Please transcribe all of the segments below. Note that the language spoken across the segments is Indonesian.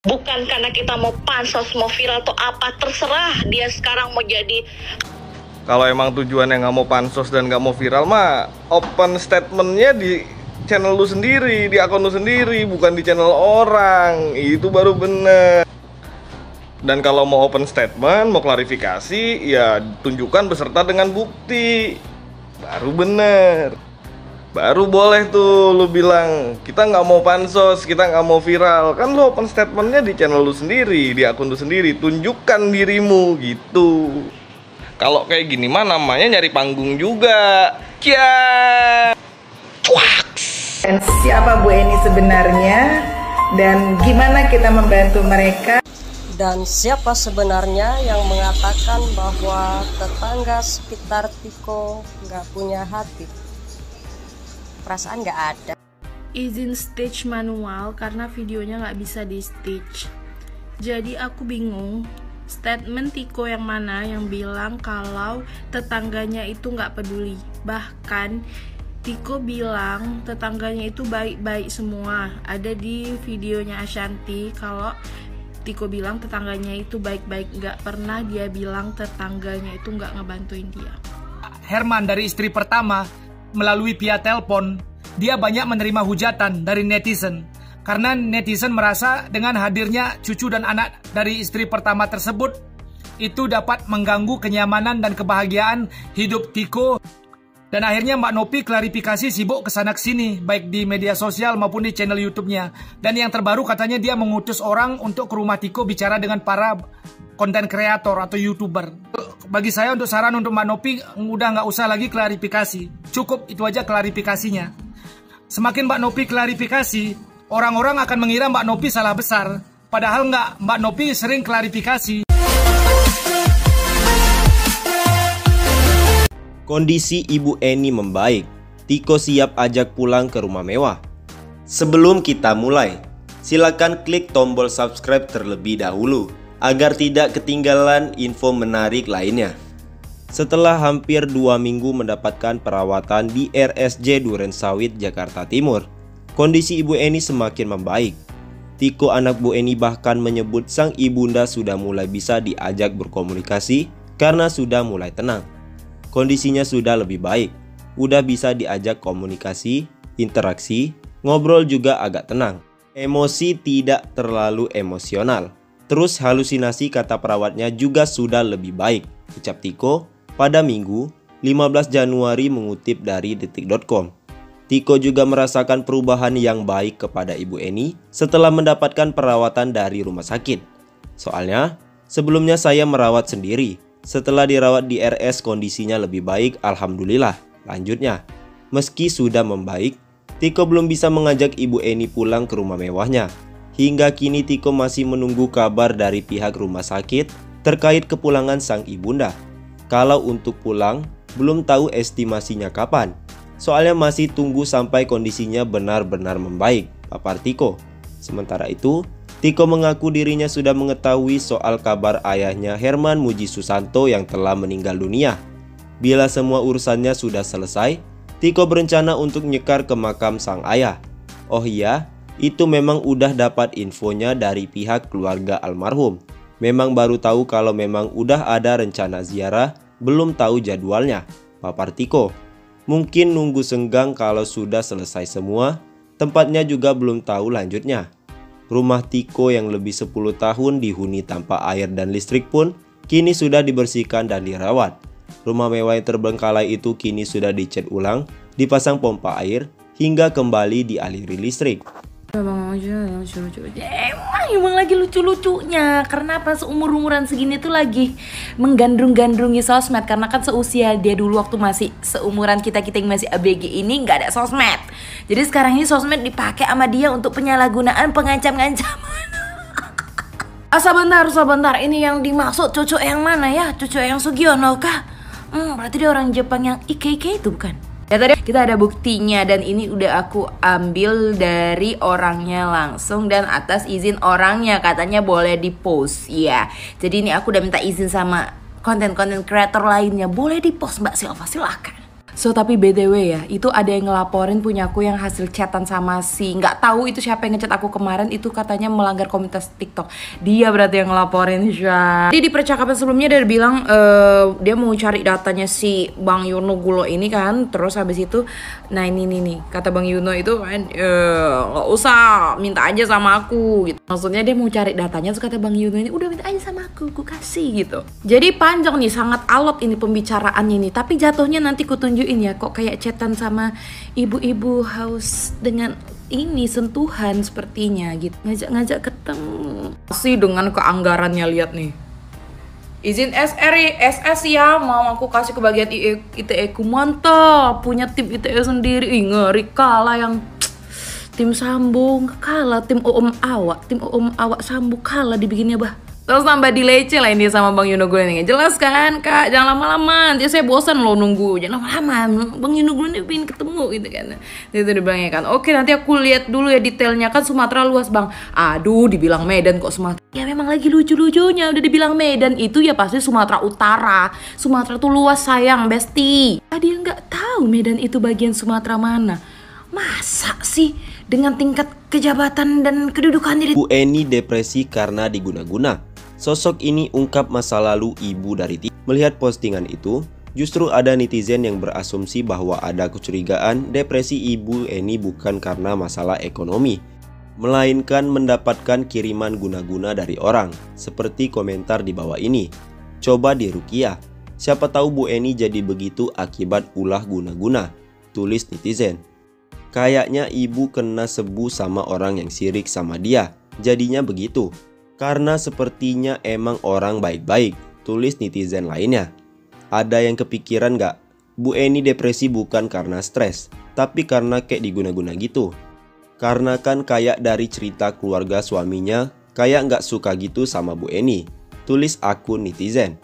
Bukan karena kita mau pansos, mau viral atau apa, terserah dia sekarang mau jadi. Kalau emang tujuannya nggak mau pansos dan nggak mau viral mah, open statementnya di channel lu sendiri, di akun lu sendiri, bukan di channel orang. Itu baru bener. Dan kalau mau open statement, mau klarifikasi, ya tunjukkan beserta dengan bukti. Baru bener. Baru boleh tuh lu bilang, kita nggak mau pansos, kita nggak mau viral. Kan lu open statementnya di channel lu sendiri, di akun lu sendiri. Tunjukkan dirimu gitu. Kalau kayak gini mah namanya nyari panggung juga. Ya. Cuaks. Dan siapa Bu Eni sebenarnya? Dan gimana kita membantu mereka? Dan siapa sebenarnya yang mengatakan bahwa tetangga sekitar Tiko nggak punya hati? Perasaan nggak ada. Izin stitch manual karena videonya nggak bisa di stitch. Jadi aku bingung. Statement Tiko yang mana yang bilang kalau tetangganya itu nggak peduli. Bahkan Tiko bilang tetangganya itu baik-baik semua. Ada di videonya Ashanti kalau Tiko bilang tetangganya itu baik-baik. Nggak pernah dia bilang tetangganya itu nggak ngebantuin dia. Herman dari istri pertama melalui via telepon, dia banyak menerima hujatan dari netizen. Karena netizen merasa dengan hadirnya cucu dan anak dari istri pertama tersebut itu dapat mengganggu kenyamanan dan kebahagiaan hidup Tiko. Dan akhirnya Mbak Nopi klarifikasi sibuk kesana kesini, baik di media sosial maupun di channel YouTube-nya. Dan yang terbaru katanya dia mengutus orang untuk ke rumah Tiko bicara dengan para konten kreator atau YouTuber. Bagi saya untuk saran untuk Mbak Nopi, udah nggak usah lagi klarifikasi. Cukup itu aja klarifikasinya. Semakin Mbak Nopi klarifikasi, orang-orang akan mengira Mbak Nopi salah besar. Padahal nggak, Mbak Nopi sering klarifikasi. Kondisi Ibu Eni membaik. Tiko siap ajak pulang ke rumah mewah. Sebelum kita mulai, silakan klik tombol subscribe terlebih dahulu agar tidak ketinggalan info menarik lainnya. Setelah hampir 2 minggu mendapatkan perawatan di RSJ Durensawit, Jakarta Timur, kondisi Ibu Eni semakin membaik. Tiko anak Bu Eni bahkan menyebut sang ibunda sudah mulai bisa diajak berkomunikasi karena sudah mulai tenang. Kondisinya sudah lebih baik, udah bisa diajak komunikasi, interaksi, ngobrol juga agak tenang. Emosi tidak terlalu emosional. Terus halusinasi kata perawatnya juga sudah lebih baik, ucap Tiko pada Minggu 15 Januari mengutip dari detik.com. Tiko juga merasakan perubahan yang baik kepada Ibu Eni setelah mendapatkan perawatan dari rumah sakit. Soalnya, sebelumnya saya merawat sendiri. Setelah dirawat di RS kondisinya lebih baik, alhamdulillah. Lanjutnya, meski sudah membaik, Tiko belum bisa mengajak Ibu Eni pulang ke rumah mewahnya. Hingga kini Tiko masih menunggu kabar dari pihak rumah sakit terkait kepulangan sang ibunda. Kalau untuk pulang, belum tahu estimasinya kapan. Soalnya masih tunggu sampai kondisinya benar-benar membaik, papar Tiko. Sementara itu, Tiko mengaku dirinya sudah mengetahui soal kabar ayahnya Herman Muji Susanto yang telah meninggal dunia. Bila semua urusannya sudah selesai, Tiko berencana untuk nyekar ke makam sang ayah. Oh iya, itu memang udah dapat infonya dari pihak keluarga almarhum. Memang baru tahu kalau memang udah ada rencana ziarah, belum tahu jadwalnya, papar Tiko. Mungkin nunggu senggang kalau sudah selesai semua, tempatnya juga belum tahu lanjutnya. Rumah Tiko yang lebih 10 tahun dihuni tanpa air dan listrik pun kini sudah dibersihkan dan dirawat. Rumah mewah yang terbengkalai itu kini sudah dicat ulang, dipasang pompa air, hingga kembali dialiri listrik. Emang lagi lucu-lucunya. Karena pas umur-umuran segini tuh lagi menggandrung-gandrungi sosmed. Karena kan seusia dia dulu waktu masih seumuran kita-kita yang masih ABG ini nggak ada sosmed. Jadi sekarang ini sosmed dipakai sama dia untuk penyalahgunaan, pengancam-ngancaman. Sebentar, ini yang dimaksud cucu yang mana ya? Cucu yang Sugiono kah? Berarti dia orang Jepang yang Ike-Ike itu bukan? Ya tadi kita ada buktinya dan ini udah aku ambil dari orangnya langsung dan atas izin orangnya, katanya boleh di-post ya. Jadi ini aku udah minta izin sama konten-konten kreator lainnya, boleh di-post Mbak Silva, silahkan. So tapi BTW ya, itu ada yang ngelaporin punyaku yang hasil chatan sama si nggak tahu itu siapa yang ngechat aku kemarin, itu katanya melanggar komunitas TikTok. Dia berarti yang ngelaporin, Syah. Jadi di percakapan sebelumnya dia bilang dia mau cari datanya si Bang Yuno Gulo ini kan. Terus habis itu, nah ini nih kata Bang Yuno itu kan, nggak usah, minta aja sama aku gitu. Maksudnya dia mau cari datanya, terus kata Bang Yuno ini udah minta aja sama aku kasih gitu. Jadi panjang nih, sangat alot ini pembicaraannya nih. Tapi jatuhnya nanti kutunjukin ya, kok kayak chatan sama ibu-ibu haus dengan ini sentuhan sepertinya gitu, ngajak ketemu sih dengan keanggarannya. Lihat nih, izin SS ya, mau aku kasih ke bagian ITE ku, mantap, punya tim ITE sendiri. Ngeri, kalah yang tim sambung, kalah tim OM awak sambung, kalah dibikinnya bah. Terus tambah dilece lah ini sama Bang Yuno Gulo ini. Jelas kan kak, jangan lama-lama, nanti saya bosan loh nunggu. Jangan lama-lama, Bang Yuno Gulo ini pengen ketemu gitu kan. Itu dibilangnya kan, oke nanti aku lihat dulu ya detailnya, kan Sumatera luas bang. Aduh dibilang Medan kok Sumatera. Ya memang lagi lucu-lucunya, udah dibilang Medan itu ya pasti Sumatera Utara. Sumatera tuh luas sayang besti. Dia nggak tahu Medan itu bagian Sumatera mana. Masa sih dengan tingkat kejabatan dan kedudukannya. Bu Eni depresi karena diguna-guna. Sosok ini ungkap masa lalu ibu dari Tiko. Melihat postingan itu, justru ada netizen yang berasumsi bahwa ada kecurigaan depresi ibu Eni bukan karena masalah ekonomi, melainkan mendapatkan kiriman guna-guna dari orang. Seperti komentar di bawah ini, coba diruqyah, siapa tahu Bu Eni jadi begitu akibat ulah guna-guna, tulis netizen. Kayaknya ibu kena sebu sama orang yang sirik sama dia, jadinya begitu. Karena sepertinya emang orang baik-baik, tulis netizen lainnya. Ada yang kepikiran gak? Bu Eni depresi bukan karena stres, tapi karena kayak diguna-guna gitu. Karena kan kayak dari cerita keluarga suaminya, kayak gak suka gitu sama Bu Eni, tulis akun netizen.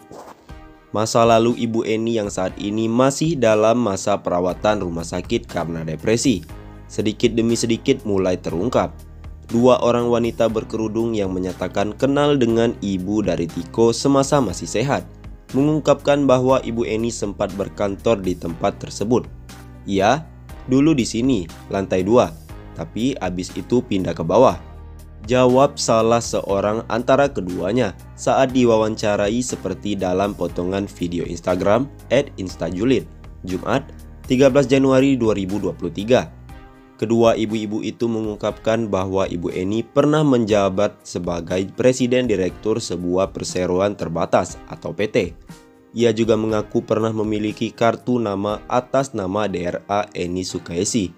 Masa lalu Ibu Eni yang saat ini masih dalam masa perawatan rumah sakit karena depresi, sedikit demi sedikit mulai terungkap. Dua orang wanita berkerudung yang menyatakan kenal dengan ibu dari Tiko semasa masih sehat, mengungkapkan bahwa Ibu Eni sempat berkantor di tempat tersebut. Iya, dulu di sini, lantai 2, tapi abis itu pindah ke bawah. Jawab salah seorang antara keduanya saat diwawancarai seperti dalam potongan video Instagram @instajulit, Jumat 13 Januari 2023. Kedua ibu-ibu itu mengungkapkan bahwa Ibu Eni pernah menjabat sebagai Presiden Direktur sebuah perseroan terbatas atau PT. Ia juga mengaku pernah memiliki kartu nama atas nama DRA Eni Sukaisi.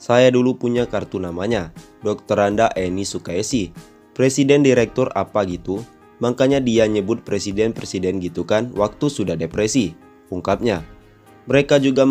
Saya dulu punya kartu namanya, Dr. Anda Eni Sukaisi. Presiden Direktur apa gitu, makanya dia nyebut presiden-presiden gitu kan waktu sudah depresi, ungkapnya. Mereka juga